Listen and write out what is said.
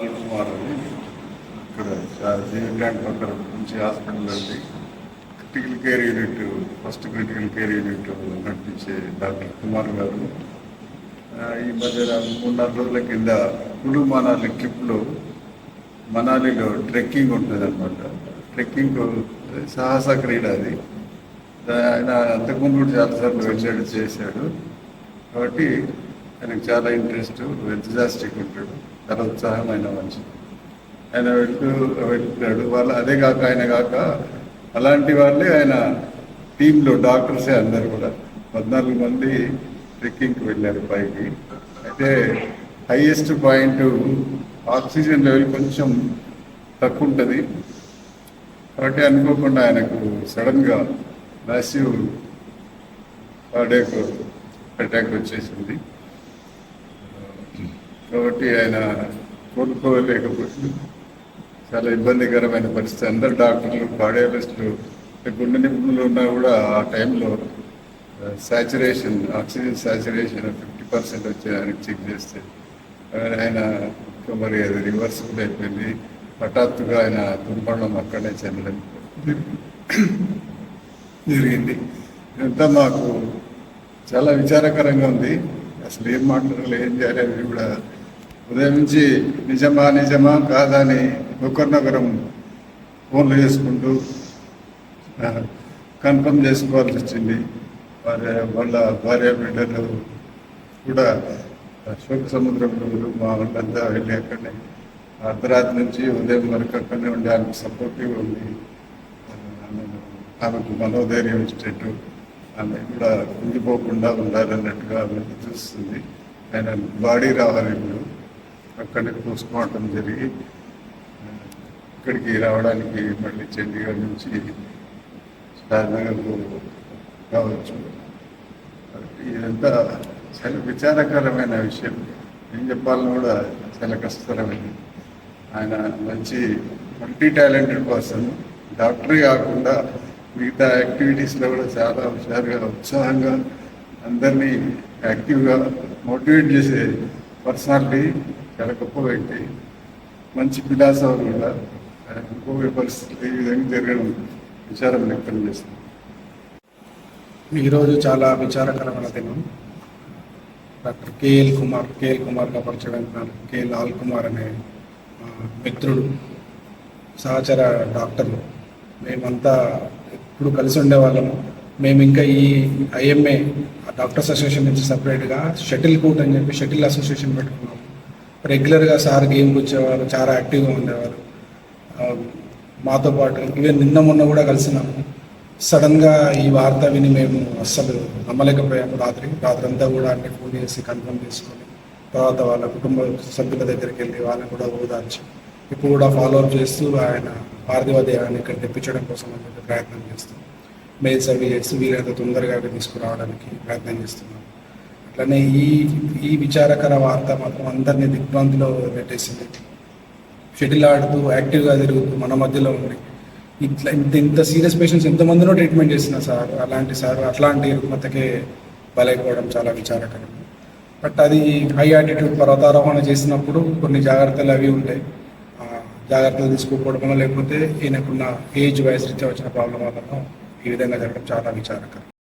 కుమార్ అని ఇక్కడ జీవిలాండ్ పక్కన మంచి హాస్పిటల్ ఉంది. Critical care unit, first critical care unit నడిపించే డాక్టర్ కుమార్ గారు ఈ మధ్య 3-4 రోజుల కింద కులు మనాలి ట్రిప్లో మనాలిలో ట్రెక్కింగ్ ఉంటుంది అనమాట. ట్రెక్కింగ్ సాహస క్రీడ అది. ఆయన అంతకుముందు కూడా చాలాసార్లు చేశాడు కాబట్టి ఆయనకు చాలా ఇంట్రెస్ట్, ఎంతజాస్టిక్ ఉంటాడు, చాలా ఉత్సాహమైన మనిషి. ఆయన వెళ్తున్నాడు. వాళ్ళు అదే కాక ఆయన కాక అలాంటి వాళ్ళే ఆయన టీంలో డాక్టర్సే అందరు కూడా 14 మంది ట్రెక్కింగ్కి వెళ్ళారు పైకి. అయితే హైయెస్ట్ పాయింట్ ఆక్సిజన్ లెవెల్ కొంచెం తక్కువ ఉంటుంది కాబట్టి అనుకోకుండా ఆయనకు సడన్గా మ్యాసివ్ కార్డియాక్ అటాక్ వచ్చేసింది. కాబట్టి ఆయన కోలుకోలేకపోయింది. చాలా ఇబ్బందికరమైన పరిస్థితి. అందరు డాక్టర్లు, కార్డియాలజిస్టులు, గుండె నిపుణులు ఉన్నా కూడా ఆ టైంలో సాచురేషన్, ఆక్సిజన్ సాచురేషన్ 50% వచ్చి ఆయనకు చెక్ చేస్తే ఆయన మరి అది రివర్సిబుల్ అయిపోయింది. హఠాత్తుగా ఆయన దుర్మరణం అక్కడనే చెందడం జరిగింది. ఇదంతా మాకు చాలా విచారకరంగా ఉంది. అసలు ఏం మాట్లాడాలి, ఏం చేయాలి అనేది కూడా ఉదయం నుంచి నిజమా కాదా అని ఒకరినొకరం ఫోన్లు చేసుకుంటూ కన్ఫర్మ్ చేసుకోవాల్సి వచ్చింది. వాళ్ళ భార్య బిడ్డలు కూడా శోక సముద్రంలో మా వాళ్ళంతా వెళ్ళి అక్కడనే అర్ధరాత్రి నుంచి ఉదయం వరకు అక్కడనే ఉండి ఆమెకు సపోర్టివ్ ఉంది. ఆమెకు మనోధైర్యం ఇచ్చేట్టు, ఆమె కూడా కుంగిపోకుండా ఉండాలన్నట్టుగా ఆమె చూస్తుంది. ఆయన బాడీ రావాలి. ఇప్పుడు అక్కడికి పోస్ట్మార్టం జరిగి ఇక్కడికి రావడానికి మళ్ళీ చండీగఢ్ నుంచి షాద్నగర్కు రావచ్చు. ఇదంతా చాలా విచారకరమైన విషయం. ఏం చెప్పాలని కూడా చాలా కష్టతరమైంది. ఆయన మంచి మల్టీ టాలెంటెడ్ పర్సన్. డాక్టరే కాకుండా మిగతా యాక్టివిటీస్లో కూడా చాలా హుషారుగా, ఉత్సాహంగా, అందరినీ యాక్టివ్గా మోటివేట్ చేసే పర్సనాలిటీ. చాలా గొప్ప వ్యక్తి, మంచి ఫిలాసఫర్ కూడా. ఇంకొక పరిస్థితి ఈ విధంగా జరగడం విచారం వ్యక్తం చేస్తుంది. ఈరోజు చాలా విచారకరమైన దినం. డాక్టర్ కేఎల్ కుమార్గా పరిచయం కేఎల్ ఆల్ కుమార్ అనే మిత్రుడు, సహచర డాక్టర్లు. మేమంతా ఎప్పుడు కలిసి ఉండేవాళ్ళము. మేము ఇంకా ఈ ఐఎంఏ డాక్టర్స్ అసోసియేషన్ నుంచి సపరేట్గా షటిల్ కోర్ట్ అని చెప్పి షటిల్ అసోసియేషన్ పెట్టుకున్నాము. రెగ్యులర్గా సార్ గేమ్కి వచ్చేవారు, చాలా యాక్టివ్గా ఉండేవారు మాతో పాటు. ఈవెన్ నిన్న మొన్న కూడా కలిసినాము. సడన్గా ఈ వార్త విని మేము అస్సలు నమ్మలేకపోయాము. రాత్రి అంతా కూడా అన్ని ఫోన్ చేసి కన్ఫర్మ్ చేసుకొని తర్వాత వాళ్ళ కుటుంబ సభ్యుల దగ్గరికి వెళ్ళి వాళ్ళని కూడా ఓదార్చి ఇప్పుడు కూడా ఫాలోఅప్ చేస్తూ ఆయన పార్థివ దేహాన్ని ఇక్కడ తెప్పించడం కోసం అని ప్రయత్నం చేస్తాం. మెయిల్స్ అవి చేస్తూ వీలైనంత తొందరగా తీసుకురావడానికి ప్రయత్నం చేస్తున్నాం. అట్లనే ఈ విచారకర వార్త మాత్రం అందరినీ దిగ్భ్రాంతిలో పెట్టేసింది. షటిల్ ఆడుతూ యాక్టివ్గా తిరుగుతూ మన మధ్యలో ఉండి ఇంత సీరియస్ పేషెంట్స్ ఎంతమందినో ట్రీట్మెంట్ చేసిన సార్, అట్లాంటి రుగ్మతకే బలైపోవడం చాలా విచారకరం. బట్ అది హై ఆటిట్యూడ్ పర్వతారోహణ చేసినప్పుడు కొన్ని జాగ్రత్తలు అవి ఉంటాయి. జాగ్రత్తలు తీసుకోకపోవడం లేకపోతే ఈయనకున్న ఏజ్ వయసు రీత్యా వచ్చిన ప్రాబ్లం వల్ల ఈ విధంగా జరగడం చాలా విచారకరం.